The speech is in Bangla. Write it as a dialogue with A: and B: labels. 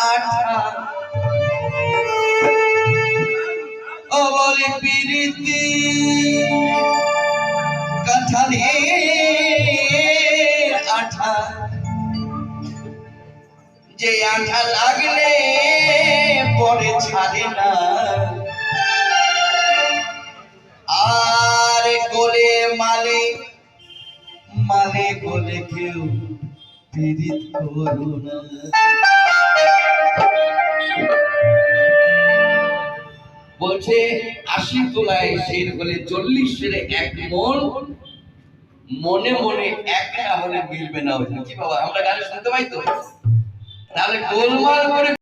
A: আঠা ও বলে পিরিতি কাঁঠালের আঠা যে আঠা লাগলে পরে ছাড়ে না আর গোলে মালে মালে গোলে কেউ পীড়িত করো না। বলছে ৮০ তোলায় শের হলে ৪০ শেরে ১ মন, মনে মনে এক না হলে মিলবে না। কি বাবা আমরা গান শুনতে পাই তো? তাহলে গোলমাল করে